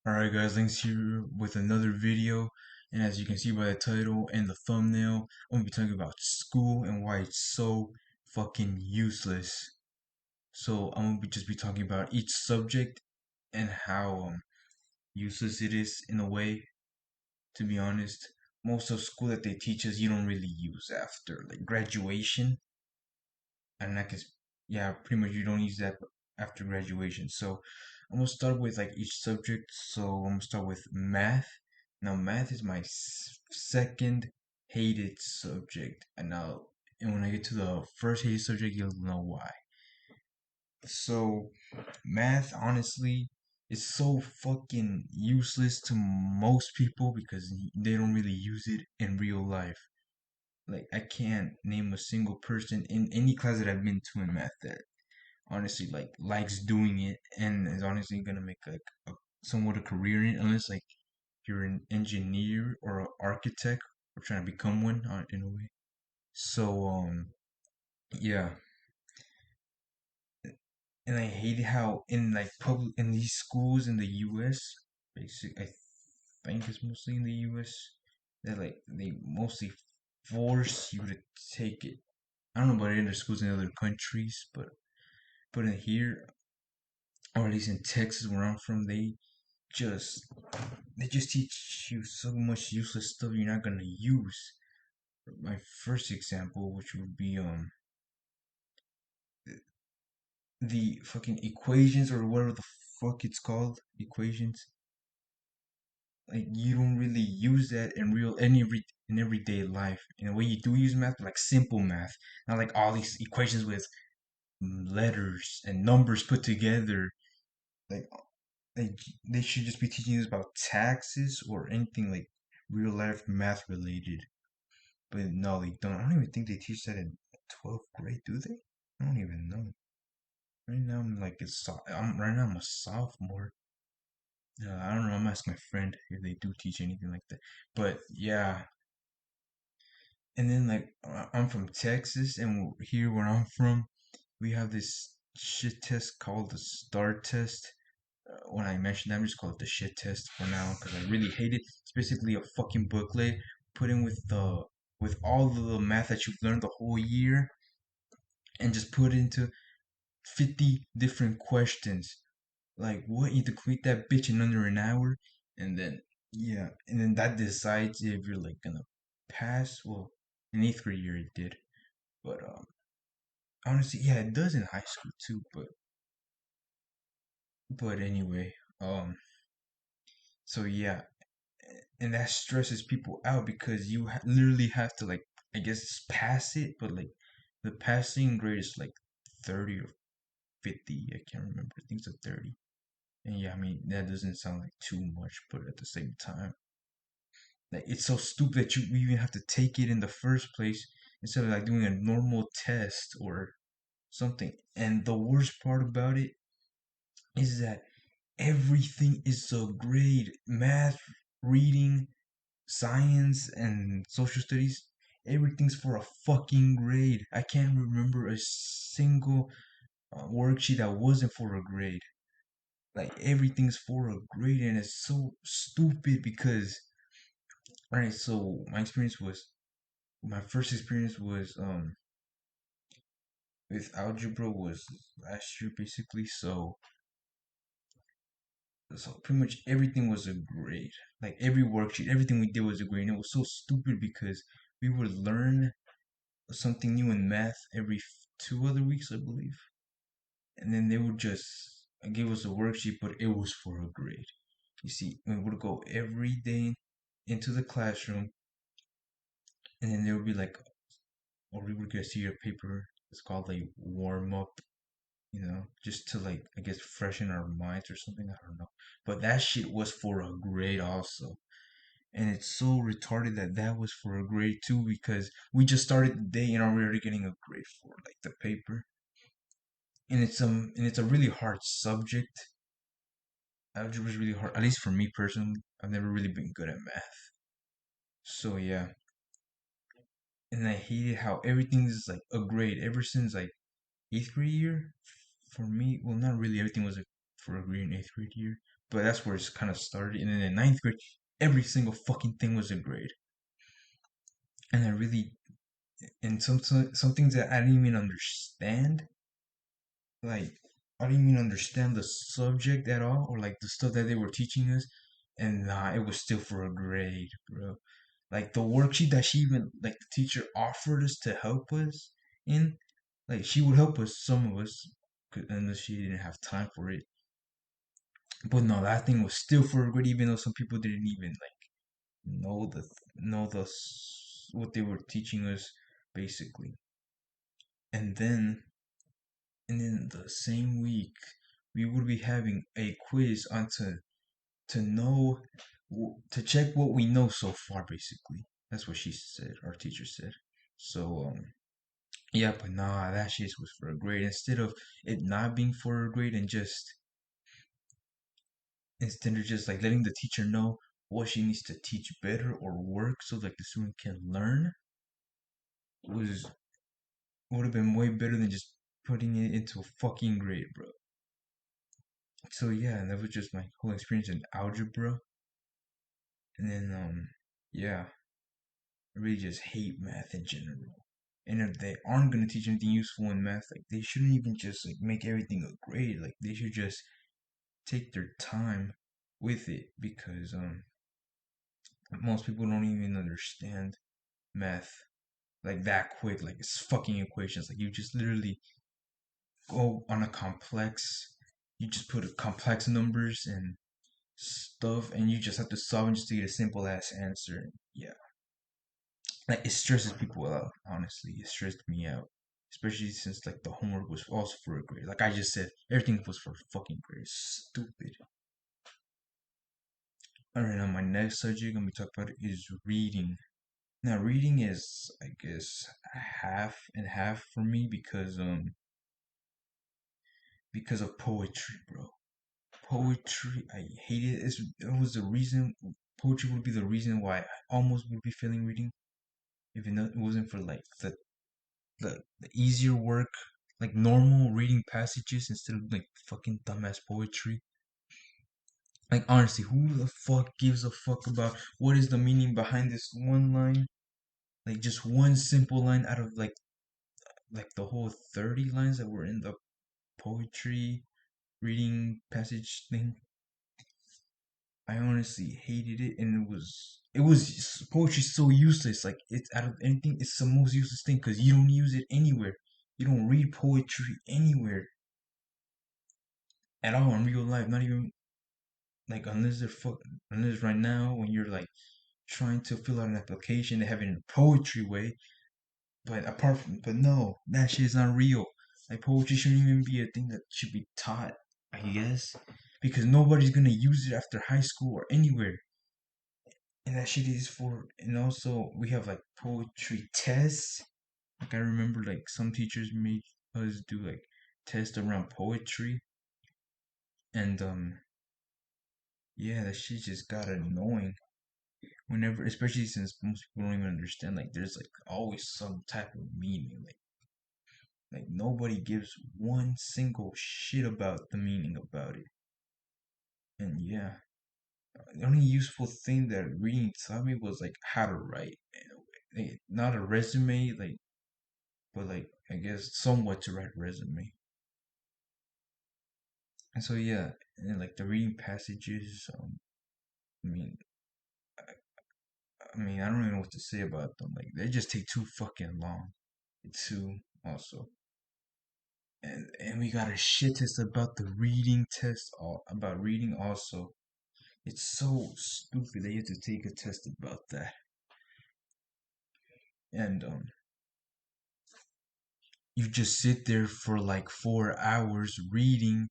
Alright guys, Links here with another video, and as you can see by the title and the thumbnail, I'm gonna be talking about school and why it's so fucking useless. So I'm gonna just be talking about each subject and how useless it is in a way. To be honest, most of school that they teach us you don't really use after like graduation, and I guess yeah, pretty much you don't use that after graduation. So I'm gonna start with like each subject. So I'm gonna start with math. Now math is my second hated subject, and when I get to the first hated subject, you'll know why. So math, honestly, is so fucking useless to most people because they don't really use it in real life. Like I can't name a single person in any class that I've been to in math that honestly like likes doing it and is honestly gonna make like somewhat a career in it, unless like you're an engineer or an architect or trying to become one in a way. So yeah, and I hate how in like public in these schools in the U.S. basic I think it's mostly in the U.S. that like they mostly force you to take it. I don't know about other schools in other countries, but in here, or at least in Texas where I'm from, just they just teach you so much useless stuff you're not gonna use. My first example, which would be the fucking equations or whatever the fuck it's called, equations. Like you don't really use that in real any in everyday life. In a way, you do use math, but like simple math, not like all these equations with letters and numbers put together. Like Like they should just be teaching us about taxes or anything like real life math related. But no, they don't. I don't even think they teach that in 12th grade, do they? I don't even know. Right now I'm like I'm a sophomore. I don't know. I'm asking my friend if they do teach anything like that. But yeah, and then like I'm from Texas, and here where I'm from, we have this shit test called the STAR test. When I mentioned that, I'm just call it the shit test for now because I really hate it. It's basically a fucking booklet put in with all the math that you've learned the whole year and just put into 50 different questions. Like what you have to complete that bitch in under an hour, and then yeah, and then that decides if you're like gonna pass. Well, in eighth grade year it did, but honestly, yeah, it does in high school too. But anyway, so yeah, and that stresses people out because you literally have to like I guess pass it, but like the passing grade is like 30 or 50. I can't remember. I think it's a 30. And yeah, I mean that doesn't sound like too much, but at the same time, like it's so stupid that you even have to take it in the first place instead of like doing a normal test or something. And the worst part about it is that everything is a grade. Math, reading, science and social studies, everything's for a fucking grade. I can't remember a single worksheet that wasn't for a grade. Like everything's for a grade, and it's so stupid because, alright, so my first experience was with algebra was last year basically. So pretty much everything was a grade. Like every worksheet, everything we did was a grade. And it was so stupid because we would learn something new in math every 2 other weeks, I believe. And then they would just give us a worksheet, but it was for a grade. You see, we would go every day into the classroom, and then there would be like, or we would get see your paper. It's called like warm up, just to like, I guess, freshen our minds or something. I don't know. But that shit was for a grade also. And it's so retarded that that was for a grade too because we just started the day and are already getting a grade for like the paper. And it's a really hard subject. Algebra is really hard, at least for me personally. I've never really been good at math. So yeah, and I hated how everything is like a grade ever since like eighth grade year. For me, well, not really. Everything was a for a grade in eighth grade year, but that's where it's kind of started. And then in ninth grade, every single fucking thing was a grade, and I really and some things that I didn't even understand, like I didn't even understand the subject at all, or like the stuff that they were teaching us, and nah, it was still for a grade, bro. Like the worksheet that she even like the teacher offered us to help us in, like she would help us, some of us, unless she didn't have time for it. But no, that thing was still for a grade, even though some people didn't even like know the what they were teaching us basically. And then the same week, we would be having a quiz on to know to check what we know so far. Basically, that's what she said. Our teacher said. So yeah, but nah, that shit was for a grade. Instead of it not being for a grade and just instead of just like letting the teacher know what she needs to teach better or work so like the student can learn was would have been way better than just putting it into a fucking grade, bro. So yeah, that was just my whole experience in algebra. And then yeah, I really just hate math in general. And if they aren't gonna teach anything useful in math, like they shouldn't even just like make everything a grade. Like they should just take their time with it because most people don't even understand math like that quick. Like it's fucking equations. Like you just literally go on a complex. You just put a complex numbers and stuff, and you just have to solve and just to get a simple ass answer. Yeah, like it stresses people out. Honestly, it stressed me out, especially since like the homework was also for a grade. Like I just said, everything was for fucking grade. Stupid. All right, now my next subject I'm gonna talk about is reading. Now, reading is, I guess, half and half for me because of poetry, bro. Poetry, I hate it. It was the reason poetry would be the reason why I almost would be failing reading, even though it wasn't for like the easier work, like normal reading passages instead of like fucking dumbass poetry. Like honestly, who the fuck gives a fuck about what is the meaning behind this one line? Like just one simple line out of like the whole 30 lines that were in the poetry reading passage thing. I honestly hated it, and it was poetry so useless. Like it's out of anything, it's the most useless thing because you don't use it anywhere. You don't read poetry anywhere at all in real life. Not even like unless right now when you're like trying to fill out an application, they have it in a poetry way. But apart from, but no, that shit is not real. Like poetry shouldn't even be a thing that should be taught, I guess, because nobody's gonna use it after high school or anywhere. And that shit is for, and also we have like poetry tests. Like I remember, like some teachers made us do like tests around poetry, and yeah, that shit just got annoying. Whenever, especially since most people don't even understand, like there's like always some type of meaning, like nobody gives one single shit about the meaning about it. And yeah, the only useful thing that reading taught me was like how to write. Not a resume, like, but like I guess somewhat to write a resume. And so yeah, and like the reading passages. I mean, I don't even know what to say about them. Like they just take too fucking long. Too also. And we got a shit test about the reading test all about reading also. It's so stupid that you have to take a test about that. And you just sit there for like 4 hours reading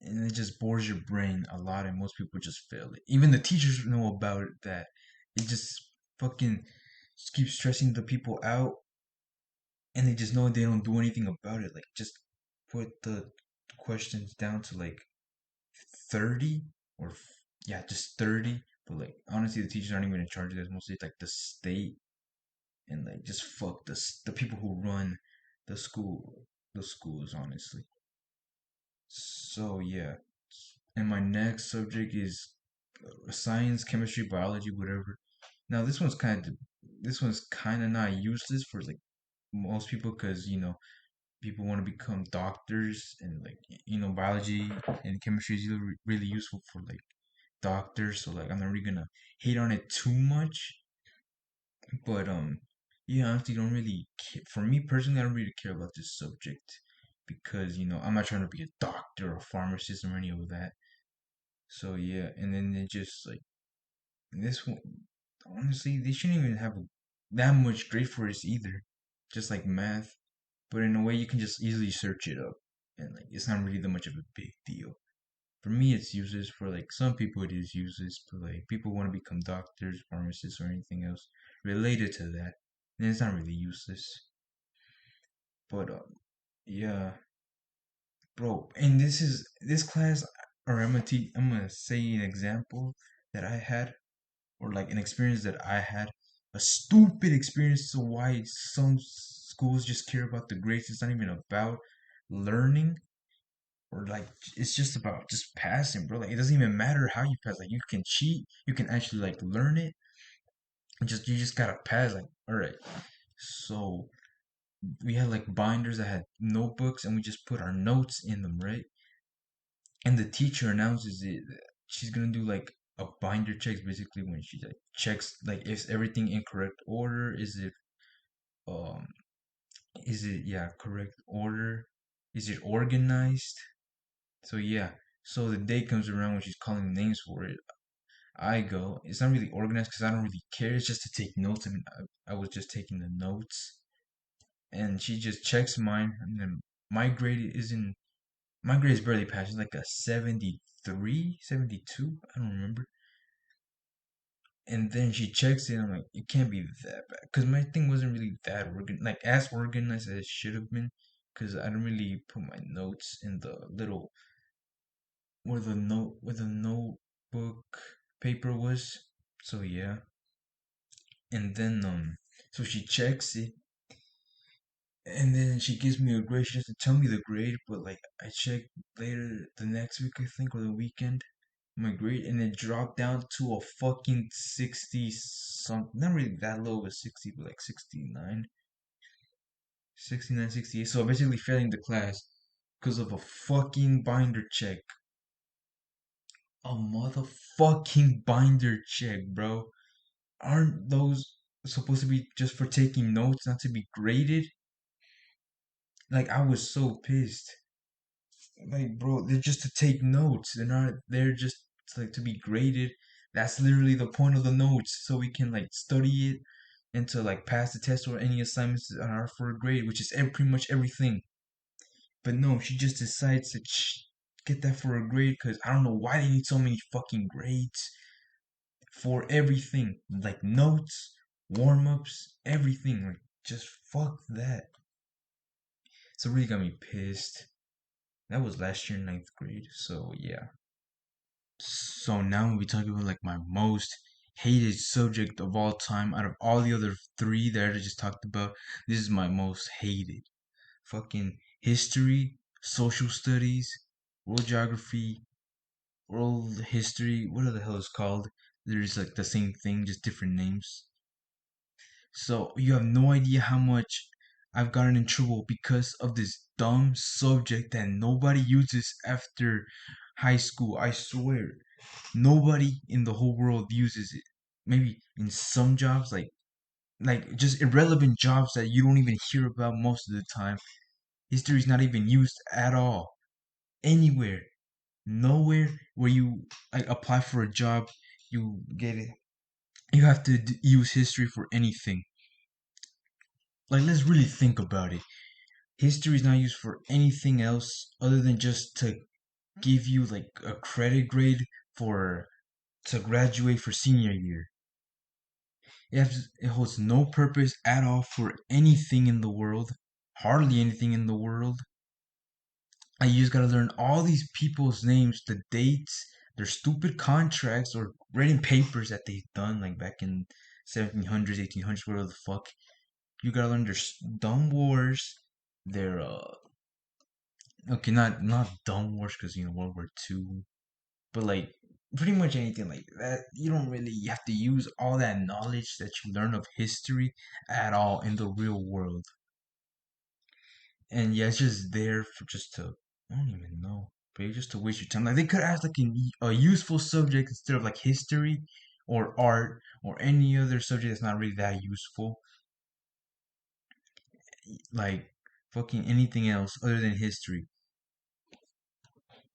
and it just bores your brain a lot and most people just fail it. Even the teachers know about it that it just fucking just keeps stressing the people out and they just know they don't do anything about it. Like just put the questions down to like 30 or yeah, just 30. But like honestly the teachers aren't even in charge of this. Mostly like the state and like just fuck the people who run the schools honestly. So yeah, and my next subject is science, chemistry, biology, whatever. Now this one's kind of not useless for like most people because people want to become doctors and like biology and chemistry is really useful for like doctors. So like I'm not really gonna hate on it too much, but yeah, I honestly don't really for me personally, I don't really care about this subject because I'm not trying to be a doctor or a pharmacist or any of that. So yeah, and then it just like this one, honestly, they shouldn't even have that much grade for this either. Just like math, but in a way you can just easily search it up, and like it's not really that much of a big deal. For me, it's useless. For like some people, it is useless. But like people want to become doctors, pharmacists, or anything else related to that, then it's not really useless. But yeah, bro. And this class, or I'm gonna say an example that I had, or like an experience that I had, a stupid experience to why some schools just care about the grades. It's not even about learning, or like it's just about just passing, bro. Like it doesn't even matter how you pass. Like you can cheat, you can actually like learn it. And just you just gotta pass. Like all right, so we had like binders that had notebooks, and we just put our notes in them, right? And the teacher announces it. She's gonna do like a binder checks basically when she like checks like is everything in correct order? Um is it yeah correct order? Is it organized? So yeah. So the day comes around when she's calling names for it. I go. It's not really organized because I don't really care. It's just to take notes. I mean, I was just taking the notes, and she just checks mine, and then my grade isn't. My grade is barely passed. It's like a 73, 72. I don't remember. And then she checks it. And I'm like, it can't be that bad because my thing wasn't really that like as organized as it should have been. Because I didn't really put my notes in the little where the notebook paper was. So yeah, and then so she checks it, and then she gives me a grade. She doesn't tell me the grade, but like I checked later the next week, I think, or the weekend, my grade, and it dropped down to a fucking 60 some, not really that low of a 60, but like 69, 69, 68. So I'm basically failing the class because of a fucking binder check. A motherfucking binder check, bro. Aren't those supposed to be just for taking notes, not to be graded? Like I was so pissed. Like, bro, they're just to take notes. They're not. They're just like to be graded. That's literally the point of the notes, so we can like study it and to like pass the test or any assignments that are for a grade, which is pretty much everything. But no, she just decides to get that for a grade because I don't know why they need so many fucking grades for everything, like notes, warm ups, everything. Like, just fuck that. So it really got me pissed. That was last year, ninth grade. So yeah. So now we talk about like my most hated subject of all time out of all the other three that I just talked about. This is my most hated. Fucking history, social studies, world geography, world history. What the hell is called? There's like the same thing, just different names. So you have no idea how much I've gotten in trouble because of this dumb subject that nobody uses after high school. I swear. Nobody in the whole world uses it. Maybe in some jobs, like just irrelevant jobs that you don't even hear about most of the time. History is not even used at all anywhere. Nowhere where you like apply for a job, you get it. You have to use history for anything. Like let's really think about it. History is not used for anything else other than just to give you like a credit grade for to graduate for senior year. It holds no purpose at all for anything in the world, hardly anything in the world. And you just gotta learn all these people's names, the dates, their stupid contracts or written papers that they've done, like back in 1700s, 1800s, whatever the fuck. You gotta learn their dumb wars, their okay, not dumb wars because World War II. But like pretty much anything like that, you don't really have to use all that knowledge that you learn of history at all in the real world. And yeah, it's just there for just to, I don't even know, but just to waste your time. Like they could ask like a useful subject instead of like history or art or any other subject that's not really that useful, like fucking anything else other than history.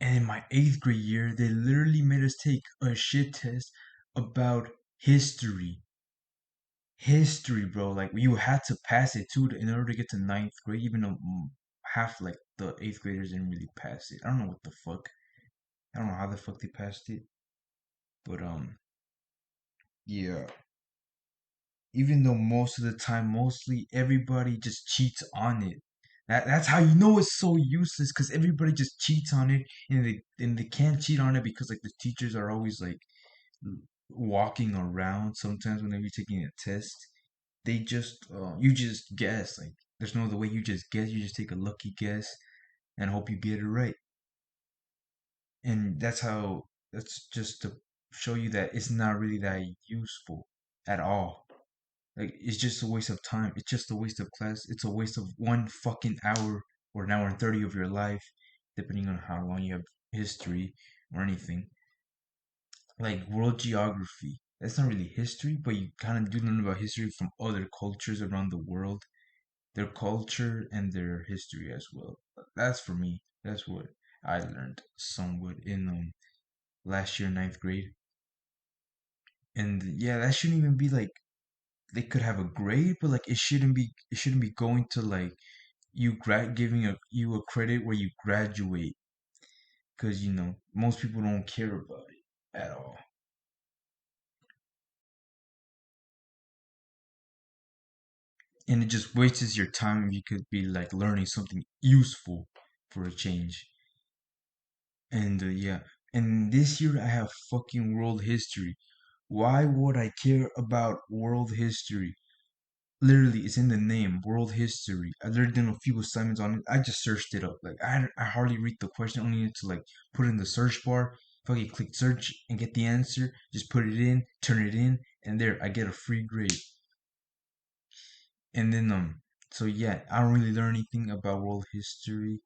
And in my eighth grade year, they literally made us take a shit test about history. History, bro. Like you had to pass it too in order to get to ninth grade, even though half like the eighth graders didn't really pass it. I don't know what the fuck. I don't know how the fuck they passed it, but yeah. Even though most of the time, mostly everybody just cheats on it. That's how you know it's so useless because everybody just cheats on it, and they can't cheat on it because like the teachers are always like walking around. Sometimes when they be taking a test, they just you just guess. Like there's no other way. You just guess. You just take a lucky guess and hope you get it right. And that's just to show you that it's not really that useful at all. Like it's just a waste of time. It's just a waste of class. It's a waste of one fucking hour or an hour and 30 of your life, depending on how long you have history or anything. Like world geography. That's not really history, but you kind of do learn about history from other cultures around the world, their culture and their history as well. That's for me. That's what I learned somewhat in last year ninth grade. And yeah, that shouldn't even be like they could have a grade, but like it shouldn't be going to like giving you a credit where you graduate because most people don't care about it at all, and it just wastes your time. You could be like learning something useful for a change. And yeah, and this year I have fucking world history. Why would I care about world history? Literally, it's in the name, world history. I literally did a few assignments on it. I just searched it up. Like I hardly read the question. I only need to like put it in the search bar. Fucking click search and get the answer. Just put it in, turn it in, and there I get a free grade. And then so yeah, I don't really learn anything about world history.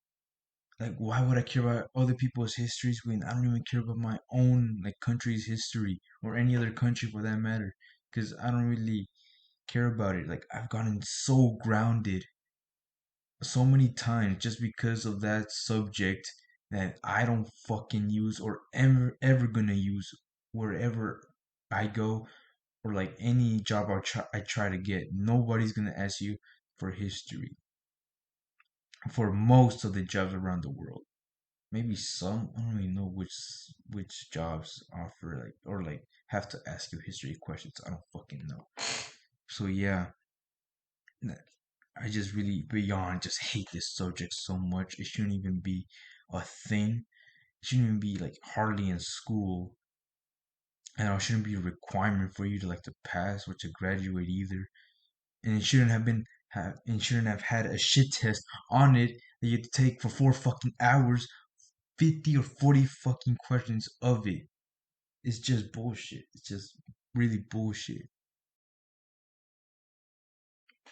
Like why would I care about other people's histories when I don't even care about my own like country's history or any other country for that matter? Because I don't really care about it. Like I've gotten so grounded so many times just because of that subject that I don't fucking use or ever gonna use wherever I go or like any job I try to get. Nobody's gonna ask you for history for most of the jobs around the world. Maybe some, I don't really know which jobs offer like or like have to ask you history questions. I don't fucking know. So yeah, I just really beyond just hate this subject so much. It shouldn't even be a thing. It shouldn't even be like hardly in school. And it shouldn't be a requirement for you to like to pass or to graduate either. And it shouldn't have had a shit test on it that you have to take for 4 fucking hours, 50 or 40 fucking questions of it. It's just bullshit. It's just really bullshit.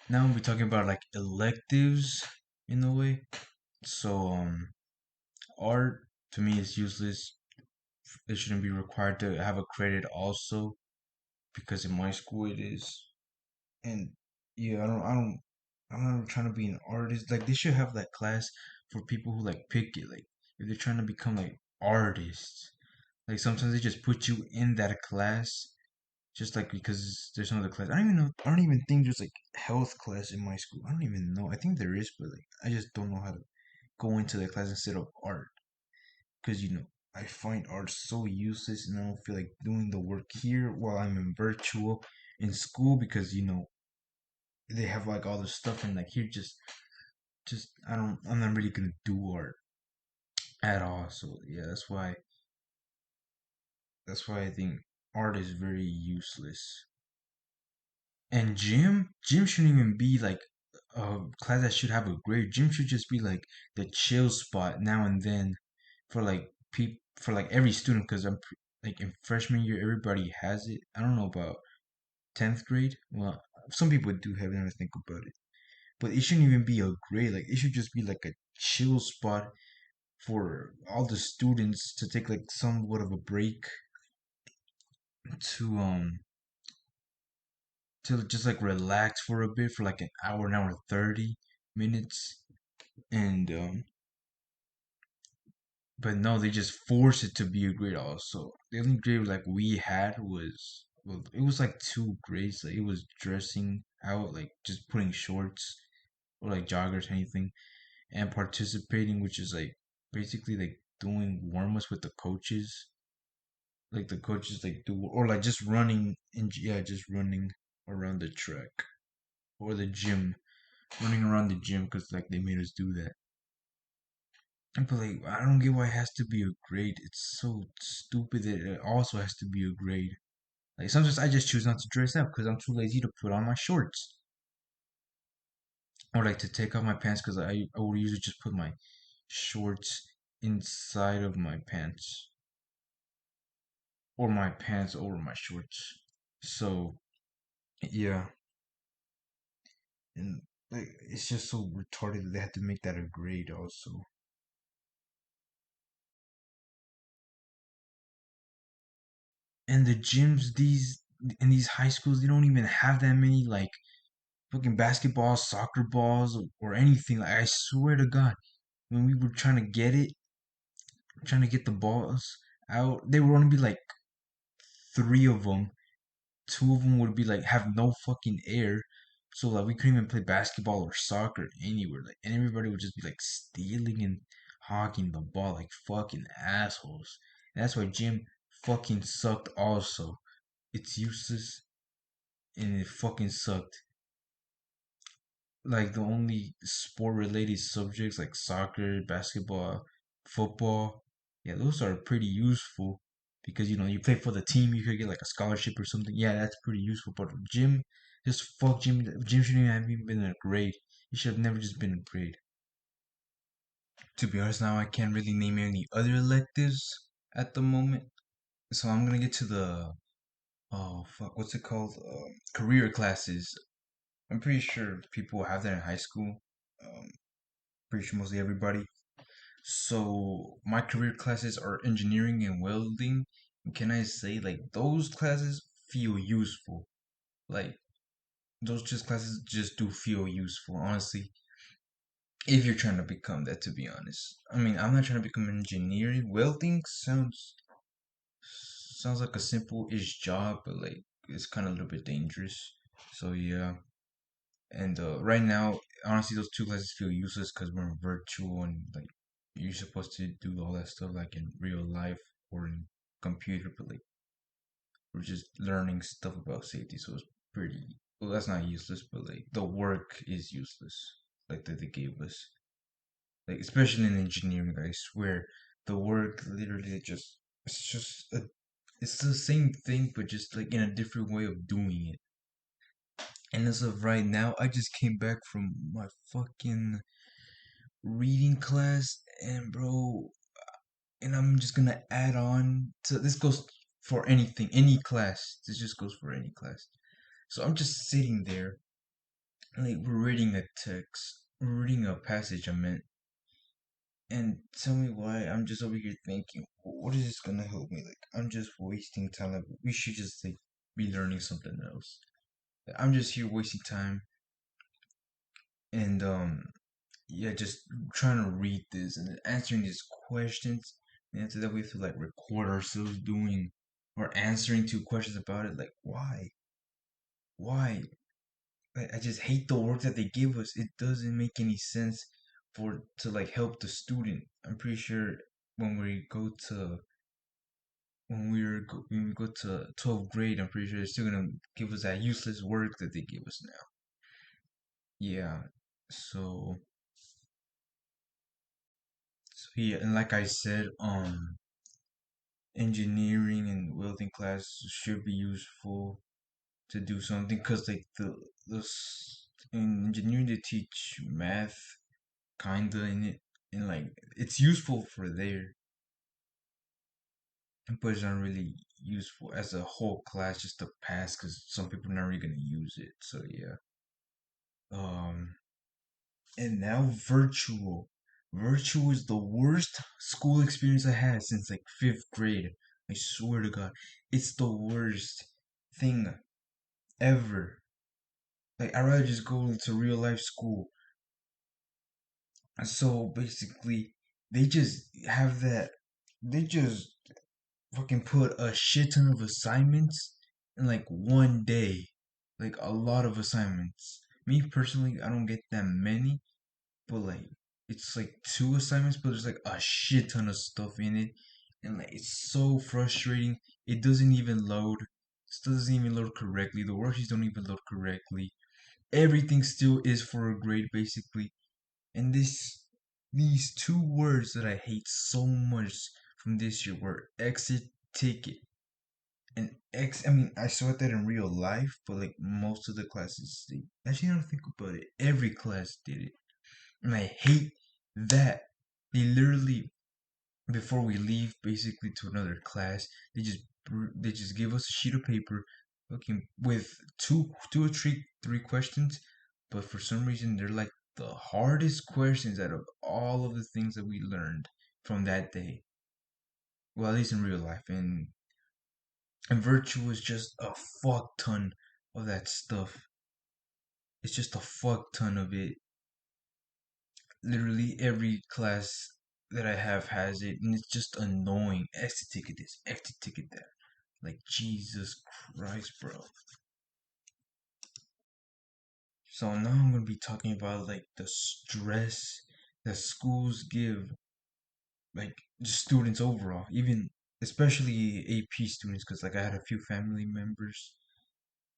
Now we're talking about like electives in a way. So art to me is useless. It shouldn't be required to have a credit also because in my school it is. And yeah, I'm not trying to be an artist. Like they should have that class for people who like pick it. Like if they're trying to become like artists. Like sometimes they just put you in that class just like because there's no other class. I don't even know. I don't even think there's like health class in my school. I don't even know. I think there is, but like I just don't know how to go into the class instead of art. Because I find art so useless and I don't feel like doing the work here while I'm in virtual in school because they have like all this stuff and like here just I'm not really gonna do art at all. So yeah, that's why I think art is very useless. And gym shouldn't even be like a class that should have a grade. Gym should just be like the chill spot now and then for like for like every student because like in freshman year everybody has it. I don't know about 10th grade. Well, some people do have it when I think about it, but it shouldn't even be a grade. Like it should just be like a chill spot for all the students to take like somewhat of a break to just like relax for a bit for like an hour 30 minutes, and but no, they just force it to be a grade. Also, the only grade like we had was, well, it was like two grades. Like it was dressing out, like just putting shorts or like joggers, anything, and participating, which is like basically like doing warm-ups with the coaches. Like the coaches like do, or like just running in, yeah, just running around the track or the gym, running around the gym because like they made us do that. But like, I don't get why it has to be a grade. It's so stupid that it also has to be a grade. Like sometimes I just choose not to dress up because I'm too lazy to put on my shorts, or like to take off my pants because I would usually just put my shorts inside of my pants or my pants over my shorts. So yeah, and like it's just so retarded that they had to make that a grade also. And the gyms these in these high schools, they don't even have that many like fucking basketballs, soccer balls, or anything. Like I swear to God, when we were trying to get it, trying to get the balls out, there would only be like three of them. Two of them would be like have no fucking air, so like we couldn't even play basketball or soccer anywhere. Like, and everybody would just be like stealing and hogging the ball like fucking assholes. And that's why gym fucking sucked. Also, it's useless and it fucking sucked. Like the only sport related subjects like soccer, basketball, football, yeah, those are pretty useful because you play for the team, you could get like a scholarship or something. Yeah, that's pretty useful. But gym, just fuck gym. Gym shouldn't even have even been a grade. It should have never just been a grade. To be honest, now I can't really name any other electives at the moment. So I'm gonna get to the, oh fuck, what's it called? Career classes. I'm pretty sure people have that in high school. Um, Pretty sure mostly everybody. So my career classes are engineering and welding. And can I say like those classes feel useful? Like those just classes just do feel useful, honestly. If you're trying to become that, to be honest. I mean, I'm not trying to become an engineer. Welding sounds like a simple-ish job, but like it's kind of a little bit dangerous. So yeah. And right now, honestly, those two classes feel useless because we're in virtual and like you're supposed to do all that stuff like in real life or in computer, but like we're just learning stuff about safety. So it's pretty, well, that's not useless, but like the work is useless, like that they gave us. Like especially in engineering, I swear, the work literally just it's just it's the same thing, but just like in a different way of doing it. And as of right now, I just came back from my fucking reading class, and bro, and I'm just gonna add on to this goes for anything, any class. This just goes for any class. So I'm just sitting there, like we're reading a text, we're reading a passage I meant, and tell me why I'm just over here thinking, what is this gonna help me? Like I'm just wasting time. Like we should just like be learning something else. I'm just here wasting time, and yeah, just trying to read this and answering these questions. And after that, we have to like record ourselves doing or answering two questions about it. Like, why? Why? I just hate the work that they give us. It doesn't make any sense for to like help the student. I'm pretty sure when we go to when we go to 12th grade, I'm pretty sure they're still gonna give us that useless work that they give us now. Yeah. So yeah, and like I said, engineering and welding class should be useful to do something because like in engineering they teach math kinda in it, and like it's useful for there, but it's not really useful as a whole class just to pass because some people are not really gonna use it. So yeah. Um, and now virtual. Virtual is the worst school experience I had since like fifth grade. I swear to God, it's the worst thing ever. Like I'd rather just go to real life school. So basically, they just have that. They just fucking put a shit ton of assignments in like one day. Like a lot of assignments. Me personally, I don't get that many, but like it's like two assignments, but there's like a shit ton of stuff in it, and like it's so frustrating. It doesn't even load. Still doesn't even load correctly. The worksheets don't even load correctly. Everything still is for a grade basically, and these two words that I hate so much from this year were exit ticket and I mean, I saw that in real life, but like most of the classes, actually, I don't think about it. Every class did it, and I hate that. They literally, before we leave, basically to another class, they just give us a sheet of paper, looking with two or three questions, but for some reason they're like the hardest questions out of all of the things that we learned from that day. Well, at least in real life, and virtual is just a fuck ton of that stuff. It's just a fuck ton of it. Literally every class that I have has it, and it's just annoying. Exit ticket this, exit ticket that. Like Jesus Christ, bro. So now I'm gonna be talking about like the stress that schools give, like just students overall, even especially AP students, because like I had a few family members,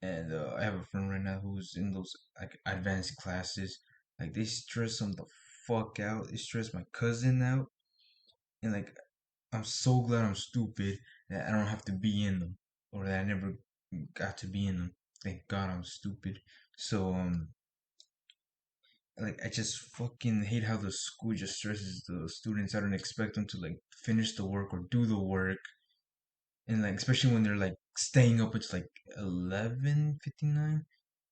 and I have a friend right now who's in those like advanced classes. Like they stress them the fuck out. They stress my cousin out, and like I'm so glad I'm stupid that I don't have to be in them, or that I never got to be in them. Thank God I'm stupid. So like I just fucking hate how the school just stresses the students out and expect them to like finish the work or do the work, and like especially when they're like staying up it's like 11:59,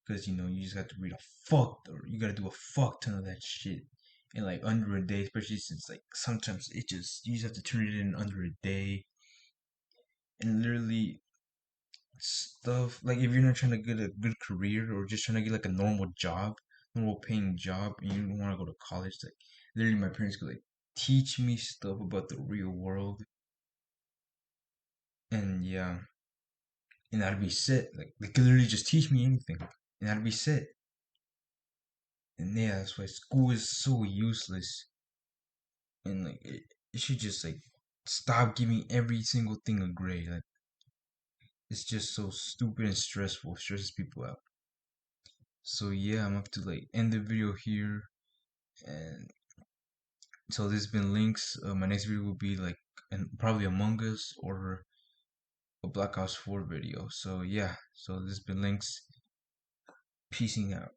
because you know you just got to read a fuck or you got to do a fuck ton of that shit in like under a day, especially since like sometimes it just you just have to turn it in under a day, and literally stuff like if you're not trying to get a good career or just trying to get like a normal job, normal paying job, and you don't want to go to college, like literally my parents could like teach me stuff about the real world, and yeah, and I'd be set. Like they could literally just teach me anything, and I'd be set. And yeah, that's why school is so useless, and like it should just like stop giving every single thing a grade. Like it's just so stupid and stressful, stresses people out. So yeah, I'm up to like end the video here. And so this has been Links. My next video will be like probably Among Us or a Black Ops 4 video. So yeah, so this has been Links. Peacing out.